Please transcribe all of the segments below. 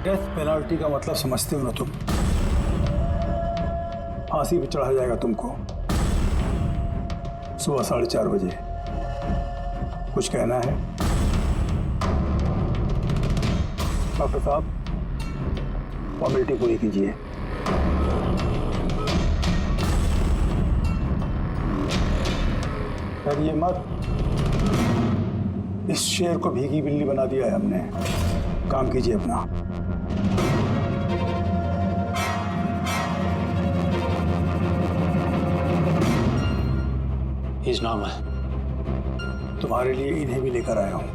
Death penalty का मतलब समझते हो ना तुम? फांसी पे चढ़ा जाएगा तुमको सुबह 4:30 बजे। कुछ कहना है डॉक्टर साहब? फॉर्मेलिटी पूरी कीजिए। डरिए मत, इस शेर को भीगी बिल्ली बना दिया है हमने। काम कीजिए अपना। He's normal. तुम्हारे लिए इन्हें भी लेकर आया हूं।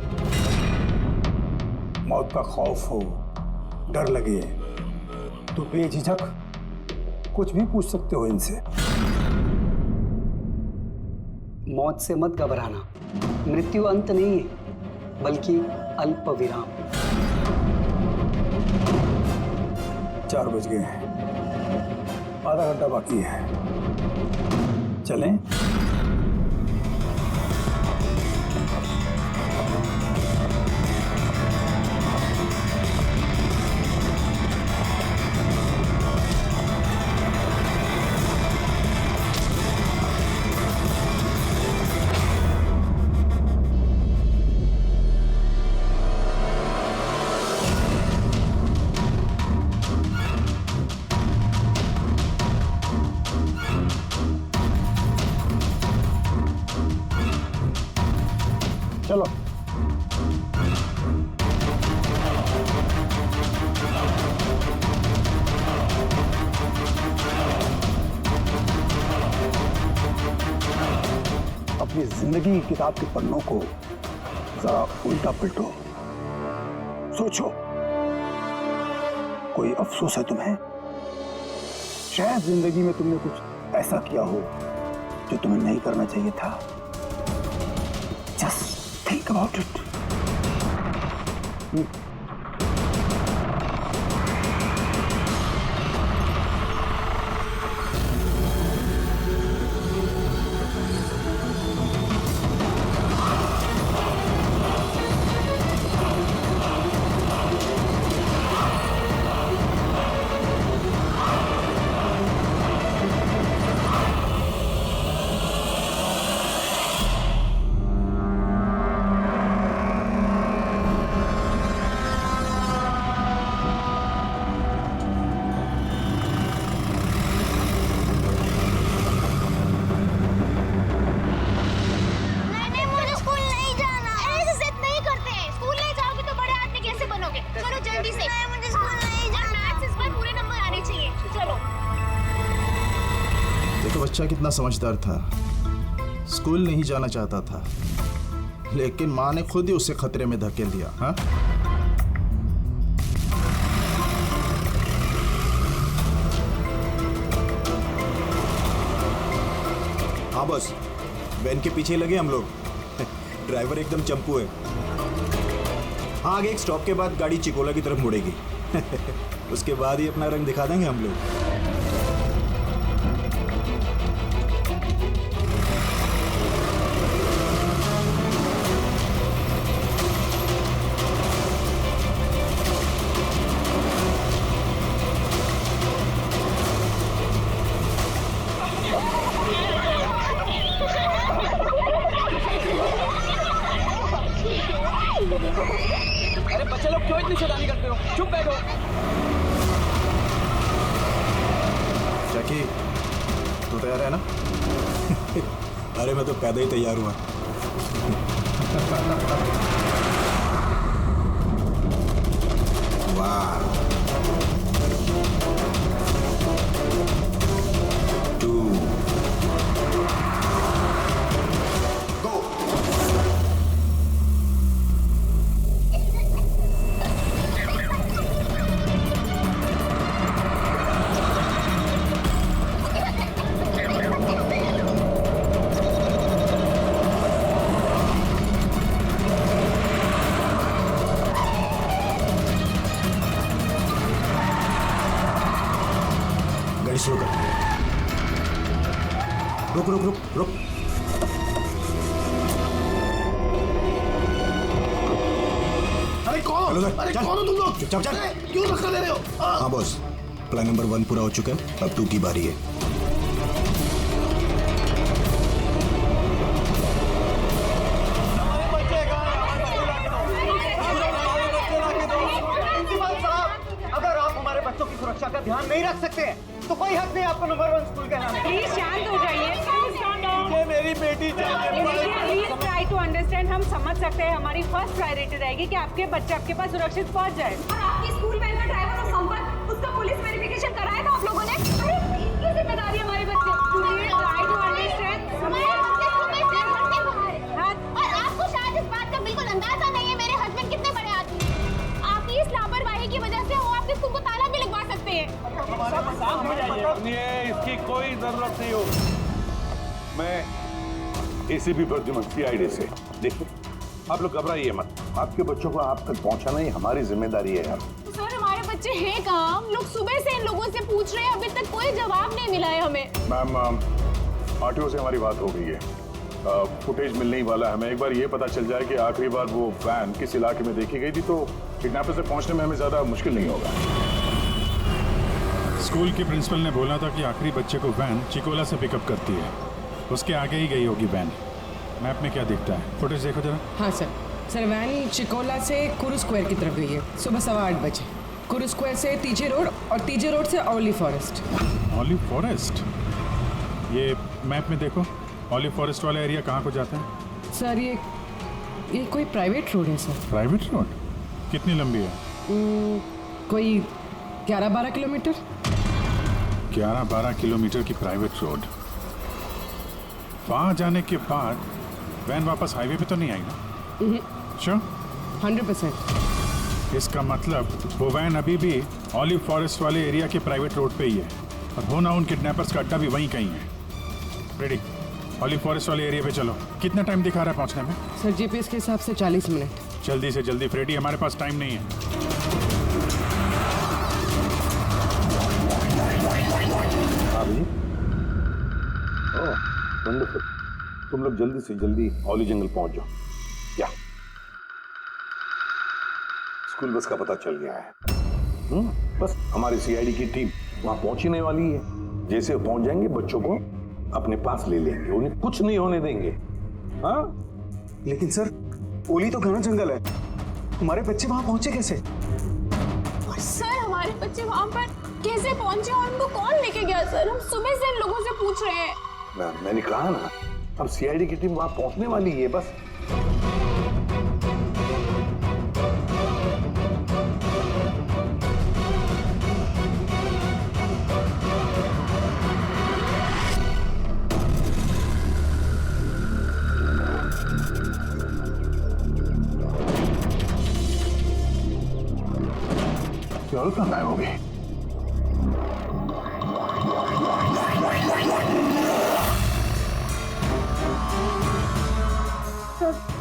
मौत का खौफ हो, डर लगे तो बेझिझक कुछ भी पूछ सकते हो इनसे। मौत से मत घबराना, मृत्यु अंत नहीं है बल्कि अल्प विराम। 4 बज गए हैं, आधा घंटा बाकी है। चलें? चलो। अपनी जिंदगी की किताब के पन्नों को जरा उल्टा पलटो। सोचो, कोई अफसोस है तुम्हें? शायद जिंदगी में तुमने कुछ ऐसा किया हो जो तुम्हें नहीं करना चाहिए था। Just think about it. बच्चा कितना समझदार था, स्कूल नहीं जाना चाहता था, लेकिन माँ ने खुद ही उसे खतरे में धकेल दिया। हाँ, हाँ बस, वैन के पीछे लगे हम लोग। ड्राइवर एकदम चंपू है। हाँ, आगे एक स्टॉप के बाद गाड़ी चिकोला की तरफ मुड़ेगी। उसके बाद ही अपना रंग दिखा देंगे हम लोग। अरे बच्चे लोग क्यों इतनी शैतानी करते हो? चुप बैठो। जैकी, तू तैयार है ना? अरे मैं तो पैदा ही तैयार हुआ। वाह। 2 गो। गाड़ी स्लो कर। रुक रुक रुक रुक। अरे कौन? चलो सर, अरे चल। कौन हो तुम लोग? चुपचाप चल। अरे, क्यों धक्का दे रहे हो? हाँ बॉस, प्लान नंबर 1 पूरा हो चुका है, अब 2 की बारी है। अगर आप हमारे बच्चों की सुरक्षा का ध्यान नहीं रख सकते हैं तो कोई हक नहीं आपको नंबर 1 स्कूल कहलाने का। प्लीज शांत हो जाइए। ये मेरी बेटी प्लीज ट्राई टू अंडरस्टैंड। हम समझ सकते हैं, हमारी फर्स्ट प्रायोरिटी रहेगी कि आपके बच्चे आपके पास सुरक्षित पहुंच जाए। और आपकी स्कूल वैन का ड्राइवर और संपर्क, उसका पुलिस वेरिफिकेशन कराया था आप लोगों ने? अरे इनकी जिम्मेदारी है हमारे बच्चे। Please try to understand. हमारे बच्चे सुबह से पढ़ते बाहर हैं। और आपको शायद इस बात का बिल्कुल अंदाजा नहीं है मेरे हस्बैंड कितने बड़े आदमी हैं। आपकी इस लापरवाही की वजह से वो आपके स्कूल को ताला भी लगवा सकते हैं। इसकी कोई जरूरत नहीं हो। मैं एसीपी प्रद्युमन सीआईडी से। देखिए, आप लोग घबराइए मत, आपके बच्चों को आप तक पहुंचाना ही हमारी जिम्मेदारी है यार। तो सर हमारे बच्चे हैं कहाँ? हम लोग सुबह से इन लोगों से पूछ रहे हैं, अभी तक कोई जवाब नहीं मिला है हमें। मैम, आरटीओ से हमारी बात हो गई है, फुटेज मिलने ही वाला है। हमें एक बार ये पता चल जाए कि आखिरी बार वो वैन किस इलाके में देखी गई थी, तो किडनैपर से पहुंचने में हमें ज्यादा मुश्किल नहीं होगा। स्कूल के प्रिंसिपल ने बोला था कि आखिरी बच्चे को वैन चिकोला से पिकअप करती है, उसके आगे ही गई होगी वैन। मैप में क्या दिखता है, फुटेज देखो जरा। हाँ सर वैन चिकोला से कुरू स्क्वायर की तरफ गई है सुबह 8:15 बजे। कुरू स्क्वायर से तीजे रोड और तीजे रोड से ऑलिव फॉरेस्ट। Olive forest? ये मैप में देखो, ऑलिव फॉरेस्ट वाला एरिया कहाँ को जाता है? सर ये कोई प्राइवेट रोड है सर। Private road? कितनी लंबी है? कोई 11-12 किलोमीटर। 11-12 किलोमीटर की प्राइवेट रोड। वहाँ जाने के बाद वैन वापस हाईवे पे तो नहीं आई ना? श्योर? 100%। इसका मतलब वो वैन अभी भी ऑलिव फॉरेस्ट वाले एरिया के प्राइवेट रोड पे ही है, और होना उन किडनैपर्स का अड्डा भी वहीं कहीं है। रेडी, ऑलिव फॉरेस्ट वाले एरिया पे चलो। कितना टाइम दिखा रहा है पहुंचने में? सर जीपीएस के हिसाब से 40 मिनट। जल्दी से जल्दी फ्रेडी, हमारे पास टाइम नहीं है। हाँ भैया, ओह वंडरफुल। तुम लोग जल्दी से जल्दी ऑली जंगल पहुंच जाओ। क्या स्कूल बस का पता चल गया है? बस हमारी सीआईडी की टीम वहां पहुंचने वाली है। जैसे वो पहुंच जाएंगे, बच्चों को अपने पास ले लेंगे, उन्हें कुछ नहीं होने देंगे। हाँ, लेकिन सर ओली तो घना जंगल है, हमारे बच्चे वहां पहुंचे कैसे? सर हमारे बच्चे वहाँ पर कैसे पहुंचे और उनको कौन लेके गया? सर हम सुबह से इन लोगों से पूछ रहे हैं। मैंने कहा ना, अब सीआईडी की टीम वहां पहुंचने वाली है बस। क्या कहाँ गायब हो गई?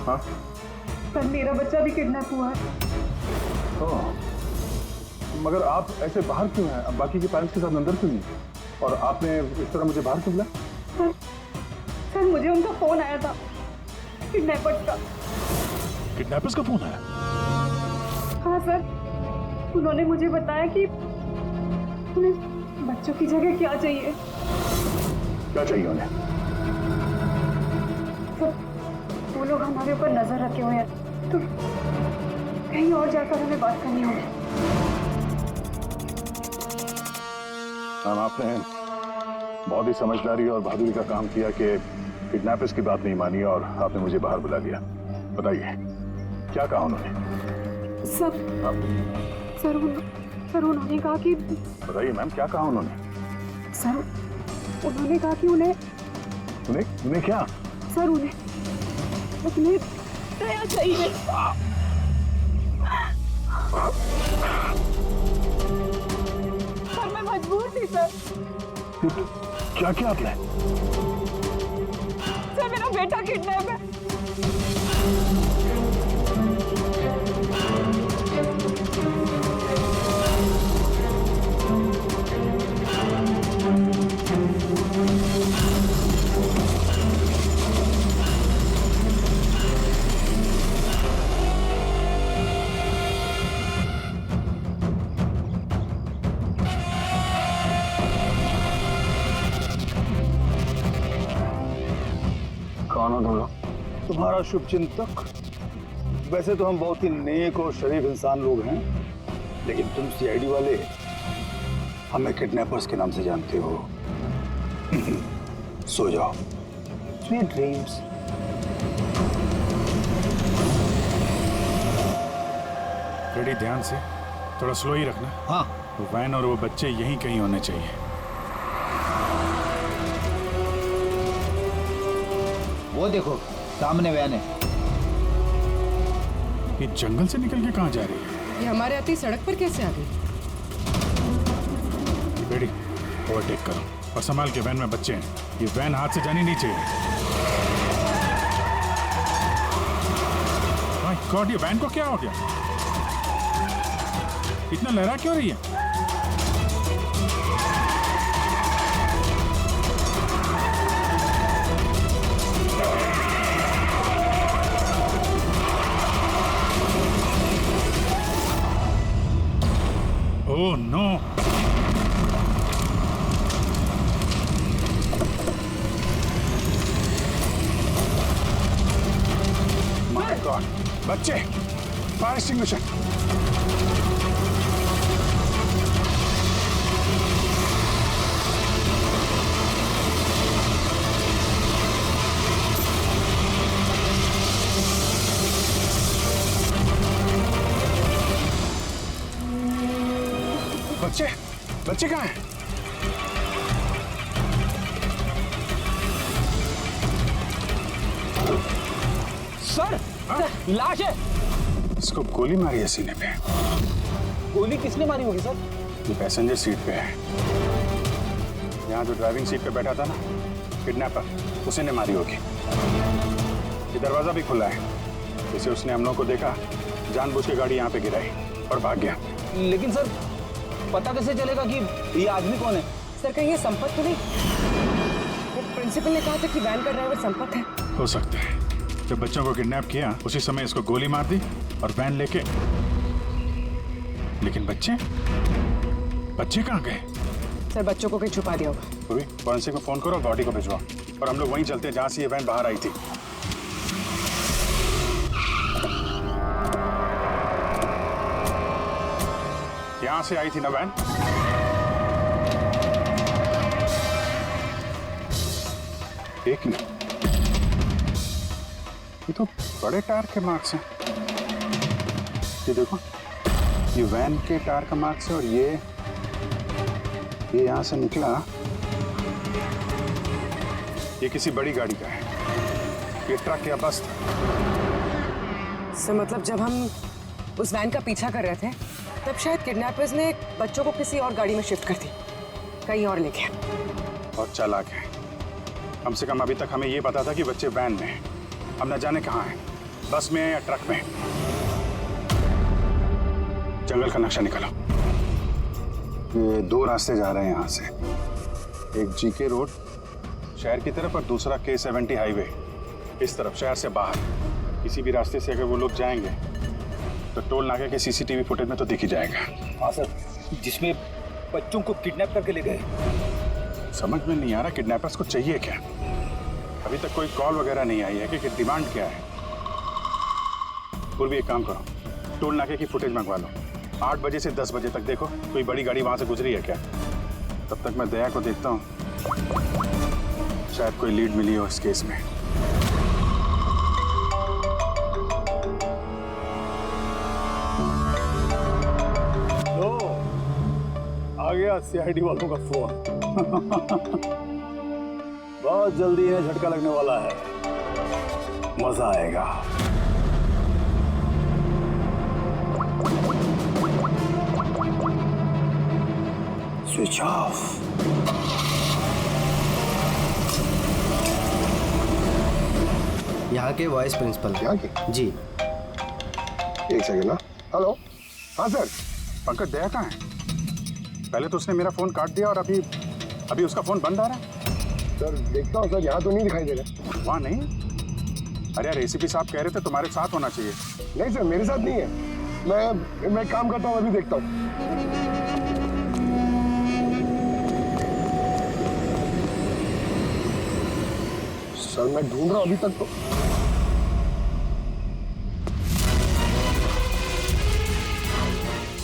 हाँ? सर मेरा बच्चा भी किडनैप हुआ है। मगर आप ऐसे बाहर क्यों हैं? अब बाकी के पेरेंट्स के साथ अंदर क्यों नहीं? और आपने इस तरह मुझे बाहर क्यों बुलाया? सर मुझे उनका फोन आया था, किडनैपर्स का। किडनैपर्स का फोन आया? हाँ सर, उन्होंने मुझे बताया कि उन्हें बच्चों की जगह क्या चाहिए। क्या चाहिए उन्हें? सर वो लोग हमारे ऊपर नजर रखे हुए हैं, तो कहीं और जाकर हमें बात करनी होगी। मैम, आपने बहुत ही समझदारी और बहादुरी का काम किया कि किडनैपर्स की बात नहीं मानी और आपने मुझे बाहर बुला लिया। बताइए, क्या कहा उन्होंने? सर उन्होंने कहा कि बताइए मैम, क्या कहा उन्होंने? सर उन्होंने कहा कि उन्हें क्या? सर उन्हें दया चाहिए। सर मैं मजबूर थी सर। क्या किया आपने? सर मेरा बेटा किडनैप है। तुम्हारा शुभचिंतक। वैसे तो हम बहुत ही नेक और शरीफ इंसान लोग हैं, लेकिन तुम सीआईडी वाले हमें किडनैपर्स के नाम से जानते हो। सो जाओ, स्वीट ड्रीम्स। रेडी, ध्यान से, थोड़ा स्लो ही रखना। हाँ। वो वैन और वो बच्चे यहीं कहीं होने चाहिए। वो देखो सामने वैन है। ये जंगल से निकल के कहाँ जा रही है? ये हमारे आती सड़क पर कैसे आ गई? रेडी, ओवरटेक करो और संभाल के, वैन में बच्चे हैं। ये वैन हाथ से जानी नहीं चाहिए। माय गॉड, ये वैन को क्या हो गया? इतना लहरा क्यों रही है? Oh no! माय गॉड, बच्चे, फायर एक्सटिंग्विशर। बच्चे, बच्चे कहाँ हैं? सर, लाश है। इसको गोली मारी है सीने पे। गोली किसने मारी होगी सर? ये पैसेंजर सीट पे है। यहाँ जो ड्राइविंग सीट पे बैठा था ना, किडनैपर, उसी ने मारी होगी। ये दरवाजा भी खुला है, जैसे उसने हम लोगों को देखा, जानबूझ के गाड़ी यहाँ पे गिराई और भाग गया। लेकिन सर, पता कैसे चलेगा कि ये आदमी कौन है? सर, कहीं ये संपत तो नहीं? वो प्रिंसिपल ने कहा था कि वैन का ड्राइवर संपत है। हो सकता है। जब बच्चों को किडनैप किया उसी समय इसको गोली मार दी और वैन लेके। लेकिन बच्चे कहाँ गए? सर, बच्चों को कहीं छुपा दिया होगा। फॉरेंसिक को फोन करो, बॉडी को भिजवाओ और हम लोग वहीं चलते हैं जहाँ से ये वैन बाहर आई थी। यहाँ से आई थी ना वैन? एक मिनट, ये तो बड़े टायर के मार्क्स हैं। ये देखो, ये वैन के टायर का मार्क्स है और ये यहाँ से निकला, ये किसी बड़ी गाड़ी का है। ये ट्रक या बस था। सर, मतलब जब हम उस वैन का पीछा कर रहे थे तब शायद किडनैपर्स ने बच्चों को किसी और गाड़ी में शिफ्ट कर दी, कहीं और ले गया। बहुत चालाक है। कम से कम अभी तक हमें ये पता था कि बच्चे वैन में हैं। हम न जाने कहाँ हैं, बस में या ट्रक में। जंगल का नक्शा निकालो। ये दो रास्ते जा रहे हैं यहाँ से, एक जीके रोड शहर की तरफ और दूसरा K70 हाईवे इस तरफ शहर से बाहर। किसी भी रास्ते से अगर वो लोग जाएंगे तो टोल नाके के सीसीटीवी फुटेज में तो दिख ही जाएगा। हाँ सर, जिसमें बच्चों को किडनैप करके ले गए। समझ में नहीं आ रहा किडनैपर्स को चाहिए क्या। अभी तक कोई कॉल वगैरह नहीं आई है कि डिमांड क्या है। पूर्वी, एक काम करो, टोल नाके की फुटेज मंगवा लो। 8 बजे से 10 बजे तक देखो कोई बड़ी गाड़ी वहां से गुजरी है क्या। तब तक मैं दया को देखता हूँ, शायद कोई लीड मिली हो इस केस में। लो, आ गया सीआईडी वालों का फोन। बहुत जल्दी इन्हें झटका लगने वाला है, मजा आएगा। Switch off. यहाँ के वाइस प्रिंसिपल। यहाँ के? जी। एक सेकंड ना। हेलो, हाँ सर। पंकज, दया कहाँ है? पहले तो उसने मेरा फोन काट दिया और अभी उसका फोन बंद आ रहा है। सर देखता हूँ सर, यहाँ तो नहीं दिखाई दे रहा। वहाँ नहीं? अरे यार, एसीपी साहब कह रहे थे तुम्हारे साथ होना चाहिए। नहीं सर, मेरे साथ नहीं है। मैं काम करता हूँ, अभी देखता हूँ। सर मैं ढूंढ रहा हूँ अभी तक तो।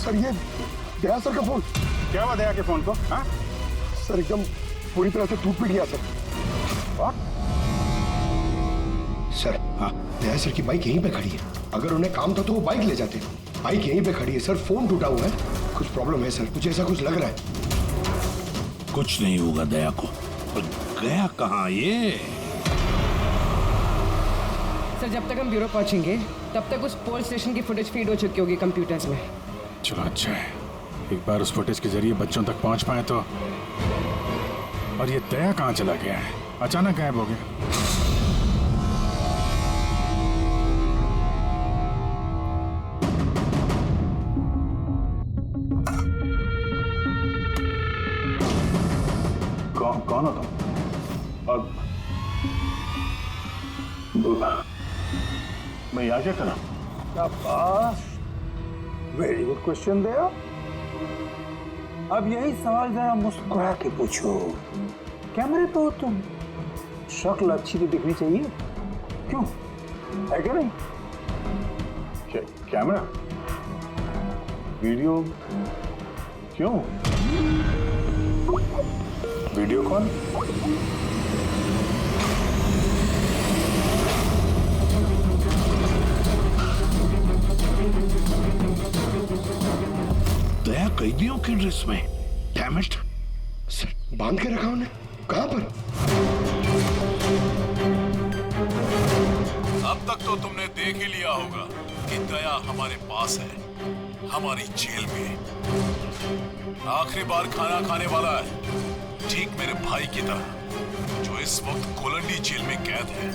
सर ये दया सर का फोन। क्या हुआ दया के फोन को? हाँ सर एकदम पूरी तरह से टूट पिट गया सर। सर हाँ, दया सर की बाइक यहीं पे खड़ी है। अगर उन्हें काम था तो वो बाइक ले जाते। बाइक यहीं पे खड़ी है सर, फोन टूटा हुआ है। कुछ प्रॉब्लम है सर, मुझे ऐसा कुछ लग रहा है। कुछ नहीं होगा दया को। पर गया कहाँ ये? सर जब तक हम ब्यूरो पहुंचेंगे तब तक उस पोल स्टेशन की फुटेज फीड हो चुकी होगी कंप्यूटर्स में। चलो अच्छा है, एक बार उस फुटेज के जरिए बच्चों तक पहुंच पाए तो। और ये दया कहाँ चला गया है? अचानक गायब हो गया। कौन हो तुम? और मैं यहाँ क्या करा? वेरी गुड क्वेश्चन दया। अब यही सवाल जरा मुस्कुरा के पूछो। कैमरे पे हो तुम, शक्ल अच्छी तो दिखनी चाहिए, क्यों है क्या नहीं? कैमरा वीडियो क्यों? Video call? दया कैदियों की ड्रेस में। Damn it. सर बांध के रखा उन्हें, कहां पर? अब तक तो तुमने देख ही लिया होगा कि दया हमारे पास है, हमारी जेल में। आखिरी बार खाना खाने वाला है, ठीक मेरे भाई की तरह, जो इस वक्त कोलंडी जेल में कैद है।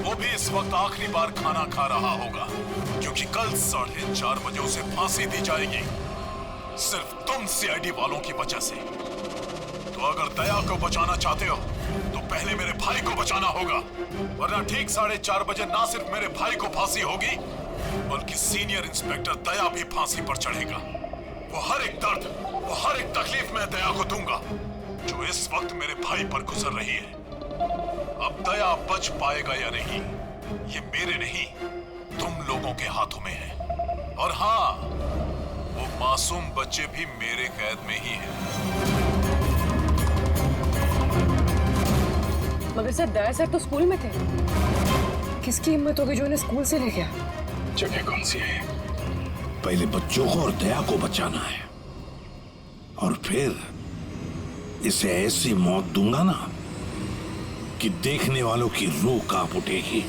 वो भी इस वक्त आखिरी बार खाना खा रहा होगा, क्योंकि कल 4:30 बजे उसे फांसी दी जाएगी, सिर्फ तुम सीआईडी वालों की वजह से। तो अगर दया को बचाना चाहते हो तो पहले मेरे भाई को बचाना होगा, वरना ठीक 4:30 बजे ना सिर्फ मेरे भाई को फांसी होगी, बल्कि सीनियर इंस्पेक्टर दया भी फांसी पर चढ़ेगा। वो हर एक दर्द, वो हर एक तकलीफ मैं दया को दूंगा जो इस वक्त मेरे भाई पर गुजर रही है। अब दया बच पाएगा या नहीं, ये मेरे नहीं तुम लोगों के हाथों में है। और हाँ, वो मासूम बच्चे भी मेरे कैद में ही हैं। मगर सर दया सर तो स्कूल में थे, किसकी हिम्मत होगी जो इन्हें स्कूल से ले गया? जगह कौन सी है? पहले बच्चों को और दया को बचाना है, और फिर इसे ऐसी मौत दूंगा ना कि देखने वालों की रूह कांप उठेगी।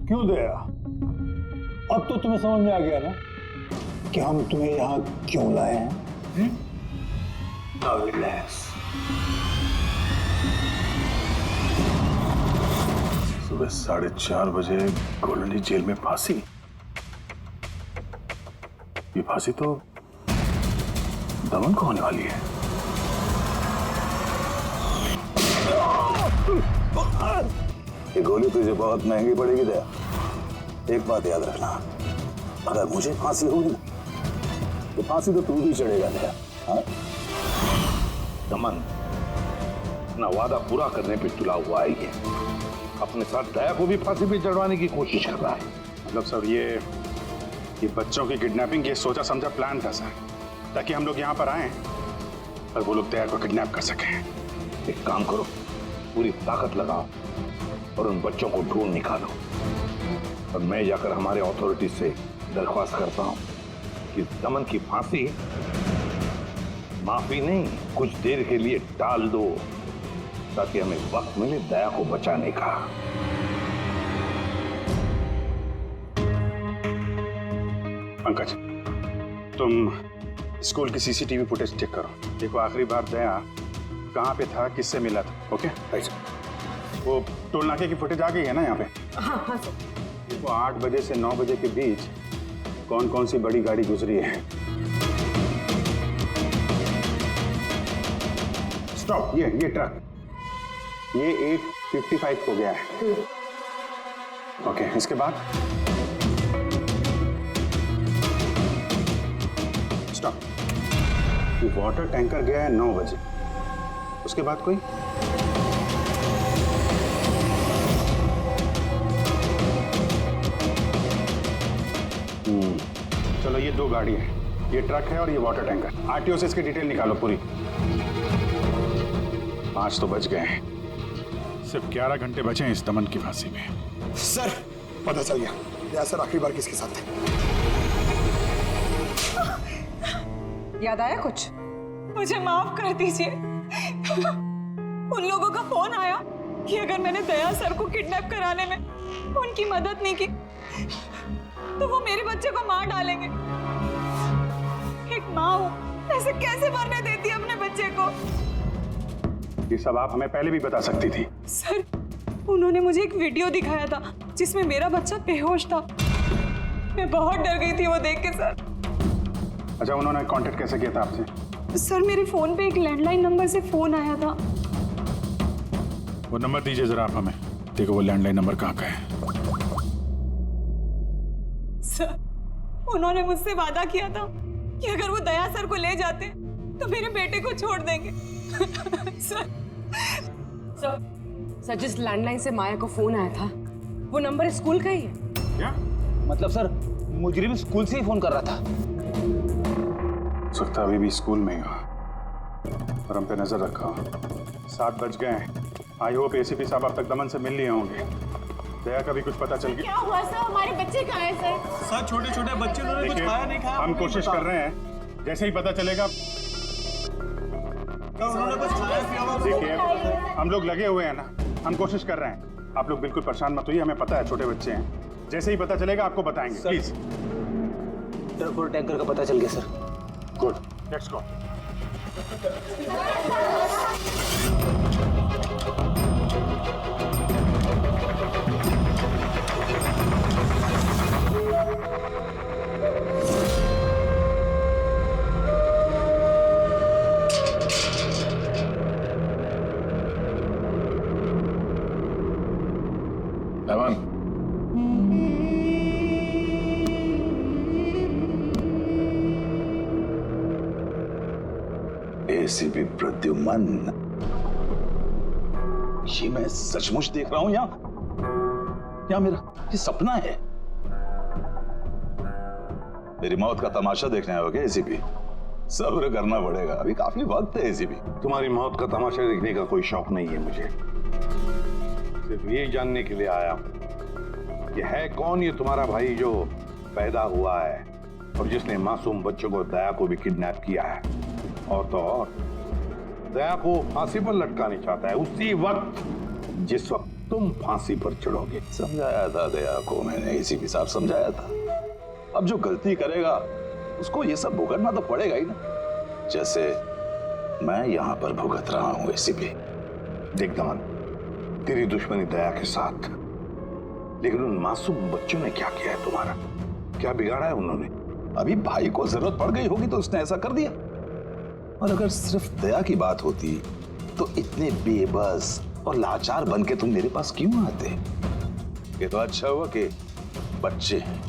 क्यों दया, अब तो तुम्हें समझ में आ गया ना कि हम तुम्हें यहाँ क्यों लाए हैं? Now relax. सुबह 4:30 बजे कोलंडी जेल में फांसी। ये फांसी तो दमन को होने वाली है। ये गोली तुझे बहुत महंगी पड़ेगी दया। एक बात याद रखना, अगर मुझे फांसी होगी ना तो फांसी तो तू भी चढ़ेगा दया। हाँ? दमन अपना वादा पूरा करने पे तुला हुआ है, ये अपने साथ दया को भी फांसी पे चढ़वाने की कोशिश कर रहा है। मतलब सर ये बच्चों की किडनैपिंग ये सोचा समझा प्लान था सर, ताकि हम लोग यहाँ पर आए और वो लोग दया को किडनैप कर सकें। एक काम करो, पूरी ताकत लगाओ और उन बच्चों को ढूंढ निकालो, और मैं जाकर हमारे अथॉरिटी से दरख्वास्त करता हूँ कि दमन की फांसी माफी नहीं, कुछ देर के लिए टाल दो, ताकि हमें वक्त मिले दया को बचाने का। पंकज, तुम स्कूल की सीसीटीवी फुटेज चेक करो, देखो आखिरी बार दया कहाँ पे था, किससे मिला था। ओके वो टोल नाके की फुटेज आ गई है ना यहाँ पे? हाँ हाँ सर। देखो 8 बजे से 9 बजे के बीच कौन कौन सी बड़ी गाड़ी गुजरी है। स्टॉप, ये ट्रक, ये 8:55 हो गया है। ओके, इसके बाद स्टॉप, वाटर टैंकर गया है 9 बजे, उसके बाद कोई? चलो ये 2 गाड़ी है, ये ट्रक है और ये वाटर टैंकर। आरटीओ से इसकी डिटेल निकालो पूरी। 5 तो बच गए हैं, सिर्फ 11 घंटे बचे हैं इस दमन की फांसी में। सर पता चल गया यासर आखिरी बार किसके साथ थे। याद आया कुछ? मुझे माफ कर दीजिए। उन लोगों का फोन आया कि अगर मैंने दया सर को किडनैप कराने में उनकी मदद नहीं की तो वो मेरे बच्चे को मार डालेंगे। एक माँ हूं, ऐसे कैसे मरने देती अपने बच्चे को? ये सब आप हमें पहले भी बता सकती थी। सर उन्होंने मुझे एक वीडियो दिखाया था जिसमें मेरा बच्चा बेहोश था। मैं बहुत डर गई थी वो देख के सर। अच्छा, उन्होंने कांटेक्ट कैसे किया था आपसे? सर मेरे फोन पे एक लैंडलाइन नंबर से फोन आया था। वो नंबर दीजिए जरा आप हमें, देखो वो लैंडलाइन नंबर कहाँ का है। सर उन्होंने मुझसे वादा किया था कि अगर वो दया सर को ले जाते तो मेरे बेटे को छोड़ देंगे। सर जिस लैंडलाइन से माया को फोन आया था वो नंबर स्कूल का ही है। क्या मतलब सर मुजरिम स्कूल से ही फोन कर रहा था। सकता अभी भी स्कूल में ही हो और हम पे नजर रखा। 7 बज गए हैं। आई होप एसीपी साहब अब तक दमन से मिल लिए होंगे। दया का भी कुछ पता चल गया? क्या हुआ सर? हमारे बच्चे कहाँ हैं सर? सर छोटे छोटे बच्चे उन्होंने कुछ खाया नहीं खाया। हम कोशिश कर रहे हैं, जैसे ही पता चलेगा। देखिए हम लोग लगे हुए हैं ना, हम कोशिश कर रहे हैं। आप लोग बिल्कुल परेशान मत होइए, हमें पता है छोटे बच्चे हैं। जैसे ही पता चलेगा आपको बताएंगे। प्लीज। ट्रक और टैंकर का पता चल गया sir. Good, let's go. Daman, ACP Pradyuman, ये मैं सचमुच देख रहा हूं या मेरा ये सपना है? मेरी मौत का तमाशा देखने आओगे एसीपी? सब्र करना पड़ेगा, अभी काफी वक्त है एसीपी। तुम्हारी मौत का तमाशा देखने का कोई शौक नहीं है मुझे। सिर्फ ये जानने के लिए आया हूं कि है कौन ये तुम्हारा भाई जो पैदा हुआ है और जिसने मासूम बच्चों को, दया को भी किडनैप किया है। और तो और दया को फांसी पर लटकाना चाहता है उसी वक्त जिस वक्त तुम फांसी पर चढ़ोगे। समझाया था दया को मैंने, एसीपी साहब समझाया था। अब जो गलती करेगा उसको ये सब भुगतना तो पड़ेगा ही ना, जैसे मैं यहाँ पर भुगत रहा हूँ एसीपी। देख दमन, तेरी दुश्मनी दया के साथ, लेकिन उन मासूम बच्चों ने क्या किया है तुम्हारा? क्या बिगाड़ा है उन्होंने? अभी भाई को जरूरत पड़ गई होगी तो उसने ऐसा कर दिया। और अगर सिर्फ दया की बात होती तो इतने बेबस और लाचार बन के तुम मेरे पास क्यों आते? ये तो अच्छा हुआ कि बच्चे हैं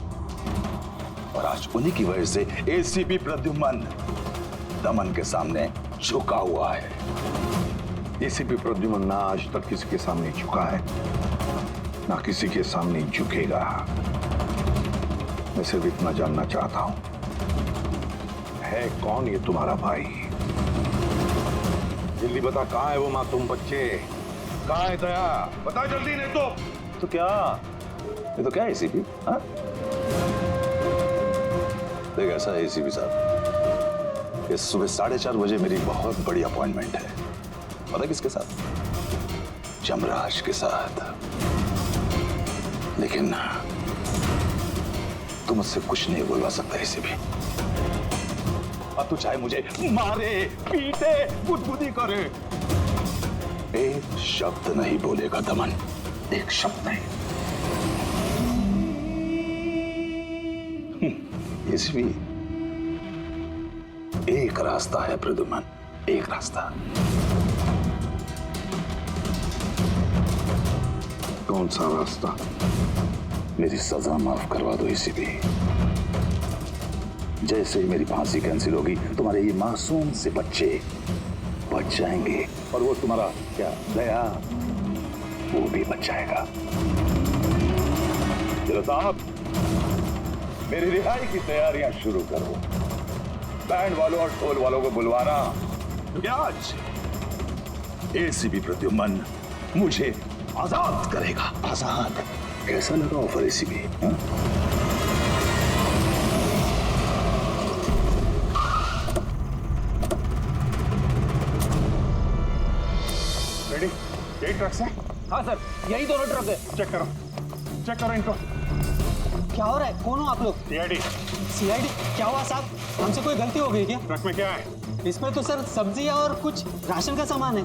और आज उन्हीं की वजह से एसीपी प्रद्युमन दमन के सामने झुका हुआ है। एसीपी प्रद्युमन ना आज तक किसी के सामने झुका है, ना किसी के सामने झुकेगा। मैं सिर्फ इतना जानना चाहता हूं, है कौन ये तुम्हारा भाई? जल्दी बता, कहां है वो मासूम बच्चे? कहां है दया? बता जल्दी, नहीं तो क्या? ये तो क्या है एसीपी? हाँ? देख ऐसा है एसीपी साहब, इस सुबह 4:30 बजे मेरी बहुत बड़ी अपॉइंटमेंट है। पता किसके साथ? जमराज के साथ। लेकिन तू मुझसे कुछ नहीं बोलवा सकता एसीपी। अब तू चाहे मुझे मारे, पीटे, गुदगुदी करे, एक शब्द नहीं बोलेगा दमन, एक शब्द नहीं। एसीपी, एक रास्ता है प्रद्युमन, एक रास्ता। कौन सा रास्ता? मेरी सजा माफ करवा दो एसीपी। जैसे ही मेरी फांसी कैंसिल होगी तुम्हारे ये मासूम से बच्चे बच जाएंगे और वो तुम्हारा क्या दया, वो भी बच जाएगा। चलो साहब, मेरी रिहाई की तैयारियां शुरू करो। बैंड वालों और ढोल वालों को बुलवाना, क्योंकि आज एसीपी प्रद्युम्न मुझे आजाद करेगा। आजाद? कैसा लगा ऑफर एसीपी? रेडी? यही ट्रक से? हाँ सर, यही दोनों ट्रक है। चेक करो इनको। क्या हो रहा है? कौन हो आप लोग? सीआईडी। सीआईडी? क्या हुआ साहब? हमसे कोई गलती हो गई क्या? ट्रक में क्या है? इसमें तो सर सब्जियां और कुछ राशन का सामान है।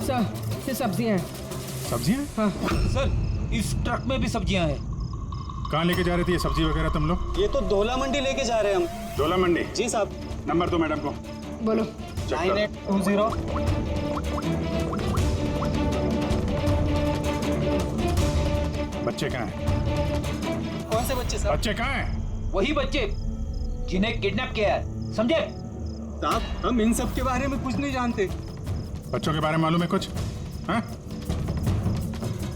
सर, ये सब्जियां हैं। सब्जियां? हाँ। सर, इस ट्रक में भी सब्जियां हैं। कहाँ लेके जा रहे थे ये सब्जी वगैरह तुम लोग? ये तो डोला मंडी लेके जा रहे हैं हम। डोला मंडी? जी साहब। नंबर दो मैडम को। बोलो। 9820। बच्चे कहाँ हैं? कौन से बच्चे साहब? बच्चे कहाँ हैं? वही बच्चे जिन्हें किडनैप किया है, समझे? साहब, हम इन सब के बारे में कुछ नहीं जानते। बच्चों के बारे में मालूम है कुछ? हाँ?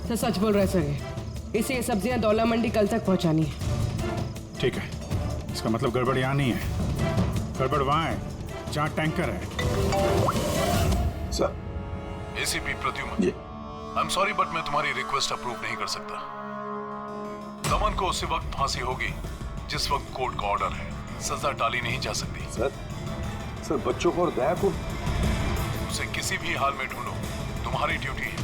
सर सच बोल रहा है सर, इसे ये सब्जियां दौला मंडी कल तक पहुंचानी है। ठीक है, इसका मतलब गड़बड़ यहाँ नहीं है, गड़बड़ वहाँ है जहाँ टैंकर है। Sir. ACP Pradyumn, I am sorry but मैं तुम्हारी रिक्वेस्ट अप्रूव नहीं कर सकता। दमन को उसी वक्त फांसी होगी जिस वक्त कोर्ट का ऑर्डर है, सजा टाली नहीं जा सकती। सर बच्चों को और दया को उसे किसी भी हाल में ढूंढो, तुम्हारी ड्यूटी है।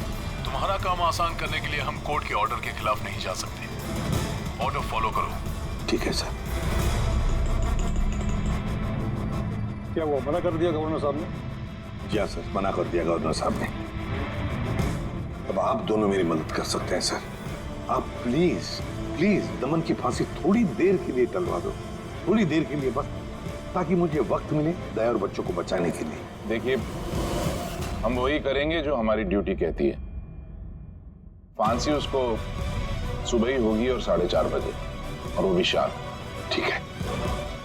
तुम्हारा काम आसान करने के लिए हम कोर्ट के ऑर्डर के खिलाफ नहीं जा सकते। ऑर्डर फॉलो करो। ठीक है सर। क्या वो मना कर दिया गवर्नर साहब ने? जी सर, मना कर दिया गवर्नर साहब ने। अब आप दोनों मेरी मदद कर सकते हैं सर। आप प्लीज दमन की फांसी थोड़ी देर के लिए टलवा दो, थोड़ी देर के लिए बस, ताकि मुझे वक्त मिले दया और बच्चों को बचाने के लिए। देखिए, हम वही करेंगे जो हमारी ड्यूटी कहती है। फांसी उसको सुबह ही होगी और 4:30 बजे, और वो भी शार्प। ठीक है,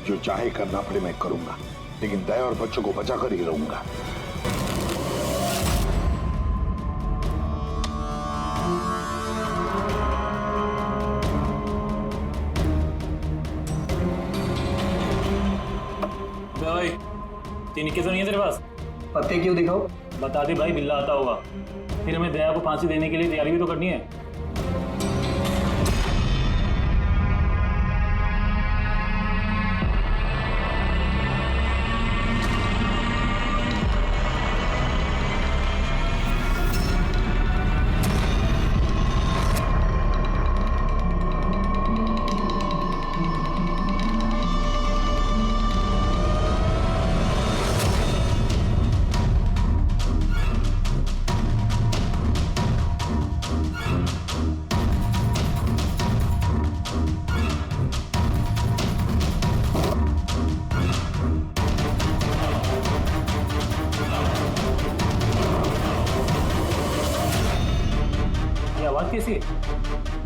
जो चाहे करना पड़े मैं करूंगा, लेकिन दया और बच्चों को बचा कर ही रहूंगा। भाई, तीन इक्के तो नहीं है तेरे पास? पत्ते क्यों दिखाओ? बता दे भाई, बिल्ला आता होगा। फिर हमें दया को फांसी देने के लिए तैयारी भी तो करनी है। आवाज कैसी है?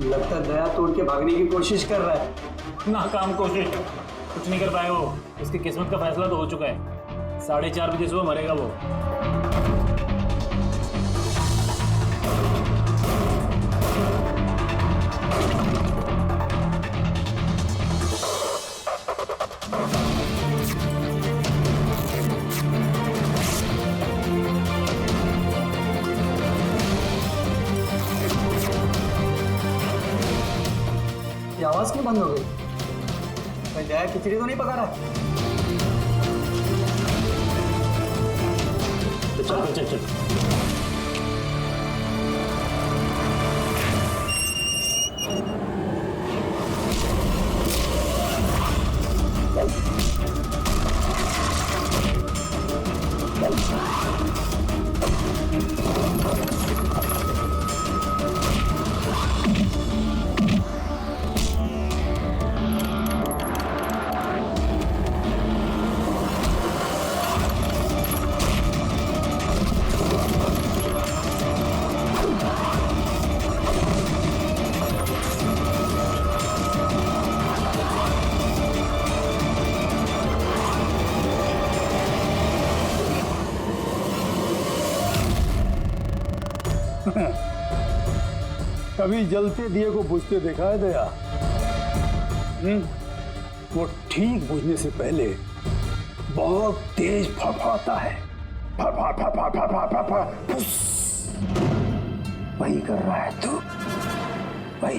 लगता है दया तोड़ के भागने की कोशिश कर रहा है। नाकाम कोशिश, कुछ नहीं कर पाए वो। इसकी किस्मत का फैसला तो हो चुका है। 4:30 बजे सुबह मरेगा वो। ये आवाज क्यों बंद हो गई? भाई दया खिचड़ी तो नहीं पका रहा? चल। कभी जलते दिए को बुझते देखा है दया? वो ठीक बुझने से पहले बहुत तेज फड़फड़ाता है। फड़ फड़ फड़ फड़ फड़ फड़ फड़ फड़ फुस। वही कर रहा है तू, वही।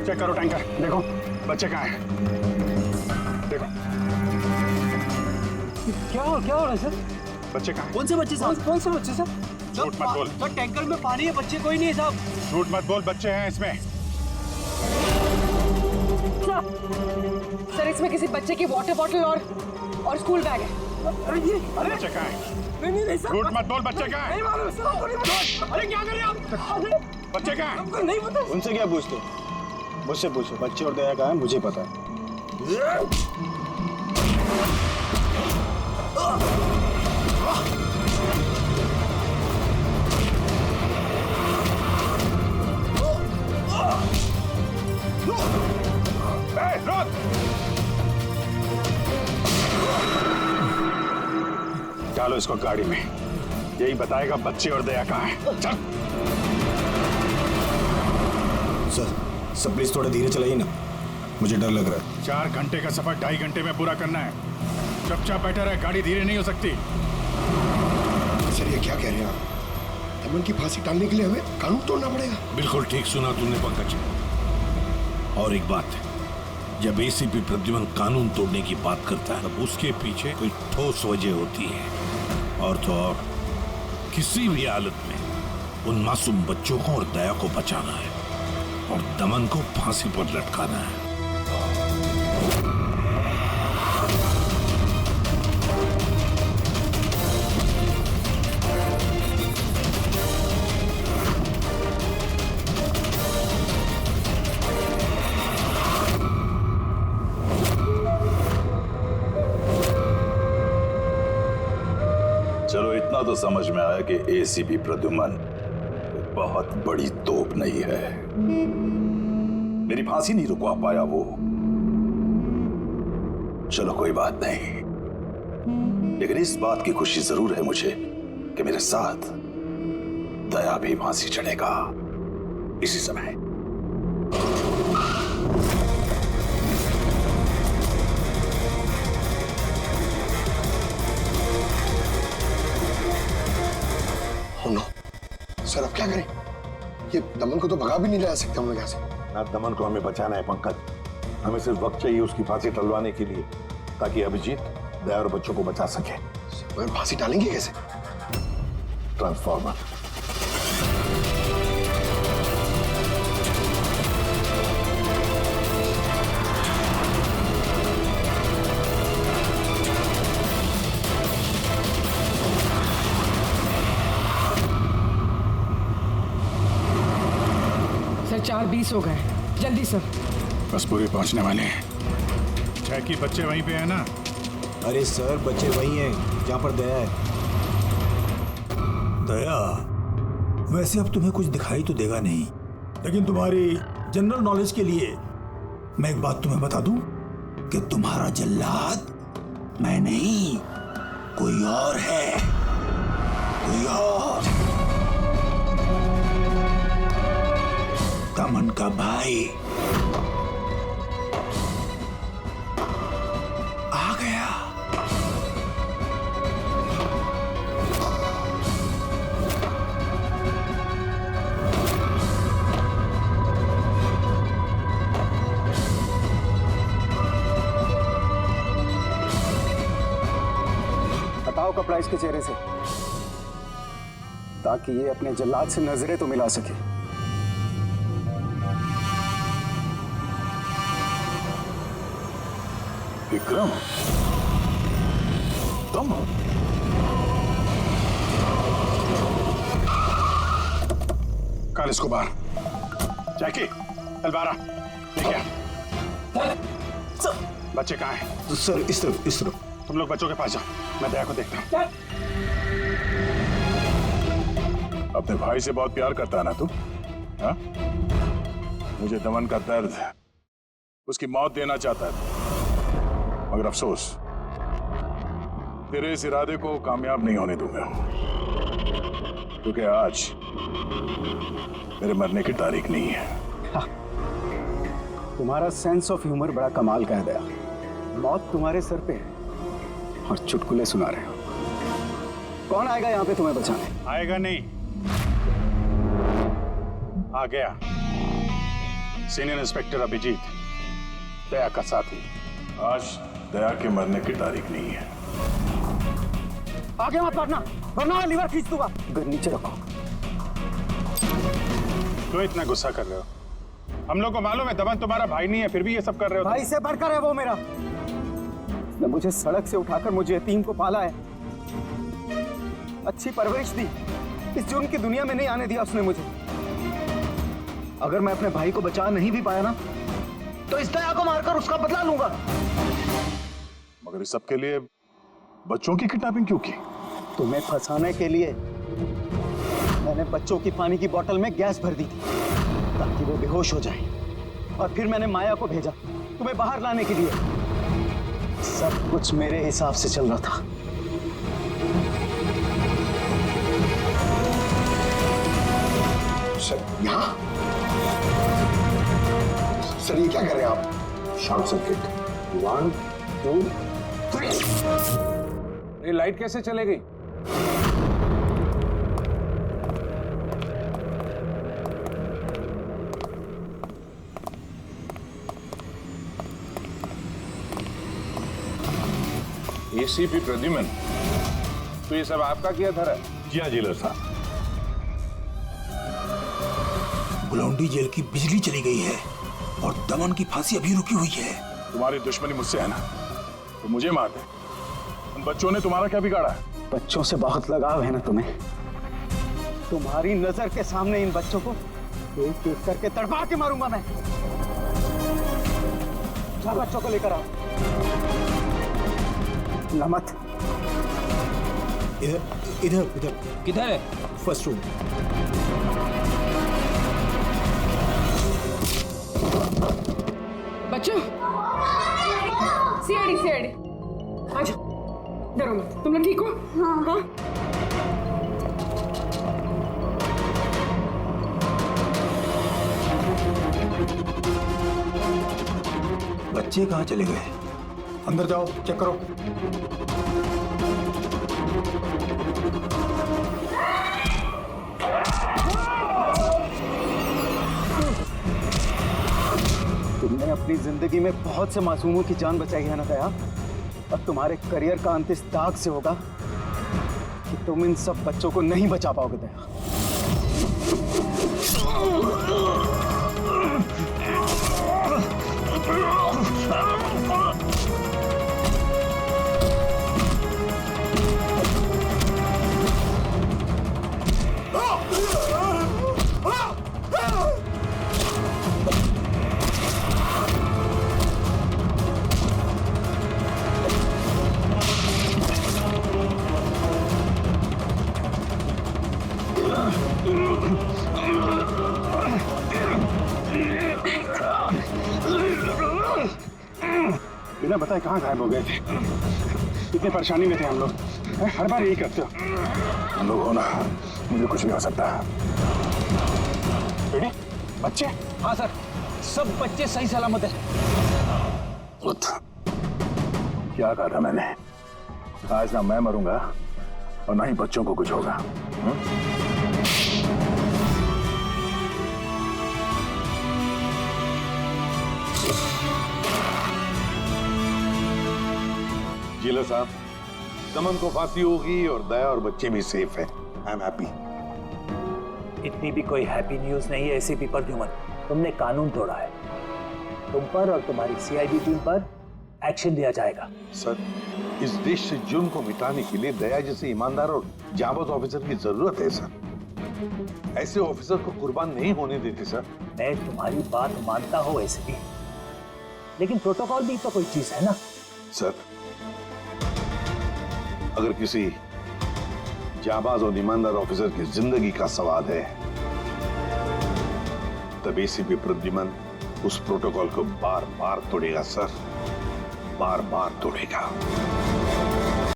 चेक करो टैंकर, देखो बच्चे कहाँ हैं? देखो क्या हो रहा है सर? बच्चे कहाँ हैं? कौन से बच्चे साहब? कौन से बच्चे साहब? झूठ मत बोल। सर टैंकर में पानी है, बच्चे कोई नहीं है साहब। झूठ मत बोल, बच्चे हैं इसमें। सर इसमें किसी बच्चे की वाटर बॉटल और स्कूल बैग है। अरे ये बच्चे कहाँ हैं? नहीं सर। झूठ मत बोल, बच्चे कहाँ हैं? नहीं मालूम सर। अरे क्या कर रहे हैं आप? बच्चे कहाँ हैं? हमको नहीं पता। उनसे क्या पूछते? मुझसे पूछो, बच्चे और दया कहाँ है मुझे पता है। डालो इसको गाड़ी में, यही बताएगा बच्चे और दया कहाँ हैं। चल। सर प्लीज थोड़ा धीरे चलाइए ना, मुझे डर लग रहा है। 4 घंटे का सफर 2.5 घंटे में पूरा करना है। चुपचाप बैठा रहे, गाड़ी धीरे नहीं हो सकती। सर ये क्या कह रहे हैं आप? दमन की फांसी टालने के लिए हमें कानून तोड़ना पड़ेगा? बिल्कुल ठीक सुना तुमने पंकज। और एक बात है, जब एसीपी प्रद्युमन कानून तोड़ने की बात करता है तब उसके पीछे कोई ठोस वजह होती है। और तो और किसी भी हालत में उन मासूम बच्चों को और दया को बचाना है और दमन को फांसी पर लटकाना है। चलो इतना तो समझ में आया कि एसीपी प्रद्युमन बहुत बड़ी तोप नहीं है। मेरी फांसी नहीं रुकवा पाया वो। चलो कोई बात नहीं, लेकिन इस बात की खुशी जरूर है मुझे कि मेरे साथ दया भी फांसी चढ़ेगा इसी समय। सर अब क्या करें? ये दमन को तो भगा भी नहीं ला सकते हम लोग यहाँ से। ना दमन को हमें बचाना है पंकज, हमें सिर्फ वक्त चाहिए उसकी फांसी टलवाने के लिए, ताकि अभिजीत दया और बच्चों को बचा सके। मगर फांसी टालेंगे कैसे? ट्रांसफॉर्मर। सर 4:20 हो गए, जल्दी सर। बस पूरे पहुंचने वाले हैं। जैकी बच्चे वहीं पे है ना? अरे सर बच्चे वहीं हैं जहां पर दया है। दया वैसे अब तुम्हें कुछ दिखाई तो देगा नहीं, लेकिन तुम्हारी जनरल नॉलेज के लिए मैं एक बात तुम्हें बता दूं कि तुम्हारा जल्लाद मैं नहीं, कोई और है, कोई और। दमन का भाई आ गया। हटाओ कपड़ा इसके चेहरे से, ताकि ये अपने जल्लाद से नजरें तो मिला सके। विक्रम, तुम? कल इसको बाहर। जैकी, तलवारा लेके आ। बच्चे कहाँ हैं? सर इस तरफ। तुम लोग बच्चों के पास जाओ, मैं दया को देखता हूँ। अपने भाई से बहुत प्यार करता है ना तू? हाँ? मुझे दमन का दर्द, उसकी मौत देना चाहता है, मगर अफसोस तेरे इस इरादे को कामयाब नहीं होने दूंगा, क्योंकि आज मेरे मरने की तारीख नहीं है। तुम्हारा सेंस ऑफ ह्यूमर बड़ा कमाल का है दया। मौत तुम्हारे सर पे है और चुटकुले सुना रहे हो। कौन आएगा यहाँ पे तुम्हें बचाने? आएगा नहीं, आ गया। सीनियर इंस्पेक्टर अभिजीत, दया का साथी। आज दया के मरने की तारीख नहीं है। आगे मत बढ़ना वरना लीवर खींच दूंगा। नीचे रखो। क्यों इतना गुस्सा कर रहे हो? हम लोग को मालूम है दमन तुम्हारा भाई नहीं है, फिर भी ये सब कर रहे हो। भाई से बढ़कर है वो मेरा। उसने मुझे सड़क से उठाकर मुझे यतीम को पाला है, अच्छी परवरिश दी। इस जुर्म की दुनिया में नहीं आने दिया उसने मुझे। अगर मैं अपने भाई को बचा नहीं भी पाया ना, तो इस दया को मारकर उसका बदला लूंगा। मगर इस सब के लिए बच्चों की किडनैपिंग क्यों की? तुम्हें फंसाने के लिए मैंने बच्चों की पानी की बोतल में गैस भर दी थी ताकि वो बेहोश हो जाए, और फिर मैंने माया को भेजा तुम्हें बाहर लाने के लिए। सब कुछ मेरे हिसाब से चल रहा था। सर यहाँ सर ये क्या कर रहे हैं आप? Short circuit 1 2 3। ये लाइट कैसे चले गई? एसीपी प्रद्युमन, तो ये सब आपका किया था? जी हाँ जेलर साहब। गुलौंडी जेल की बिजली चली गई है और दमन की फांसी अभी रुकी हुई है। तुम्हारी दुश्मनी मुझसे है ना, तो मुझे मार दे। उन बच्चों ने तुम्हारा क्या बिगाड़ा है? बच्चों से बहुत लगाव है ना तुम्हें। तुम्हारी नजर के सामने इन बच्चों को एक एक करके तड़पा के मारूंगा मैं। जा बच्चों को लेकर आओ। नमत इधर इधर इधर। किधर है? First room. बच्चों, सीआईडी सीआईडी, आजा, डरो मत। तुम लोग ठीक हो? हाँ। बच्चे कहाँ चले गए? अंदर जाओ, चेक करो। तुमने अपनी जिंदगी में बहुत से मासूमों की जान बचाई है ना दया। अब तुम्हारे करियर का अंत इस दाग से होगा कि तुम इन सब बच्चों को नहीं बचा पाओगे दया। बिना बताए कहाँ गायब हो गए थे? कितनी परेशानी में थे हम लोग। हर बार यही करते हो। हम लोग हो ना, मुझे कुछ भी हो सकता है। बेटी, बच्चे? हाँ सर, सब बच्चे सही सलामत है। क्या कहा था मैंने? आज ना मैं मरूंगा और ना ही बच्चों को कुछ होगा। जिला साहब, दमन को फांसी होगी और दया और बच्चे भी सेफ है। I am happy. इतनी भी कोई हैप्पी न्यूज नहीं है एसीपी प्रद्युमन। तुमने कानून तोड़ा है। तुम पर और तुम्हारी सीआईडी टीम पर एक्शन लिया जाएगा। सर, इस देश से जुर्म को मिटाने के लिए दया जैसे ईमानदार और जाबाज ऑफिसर की जरूरत है सर। ऐसे ऑफिसर को कुर्बान नहीं होने देते सर। मैं तुम्हारी बात मानता हूँ एसीपी, लेकिन प्रोटोकॉल भी तो कोई चीज है ना। सर, अगर किसी जाबाज और ईमानदार ऑफिसर की जिंदगी का सवाल है, तब एसीपी प्रद्युमन उस प्रोटोकॉल को बार बार तोड़ेगा सर, बार बार तोड़ेगा।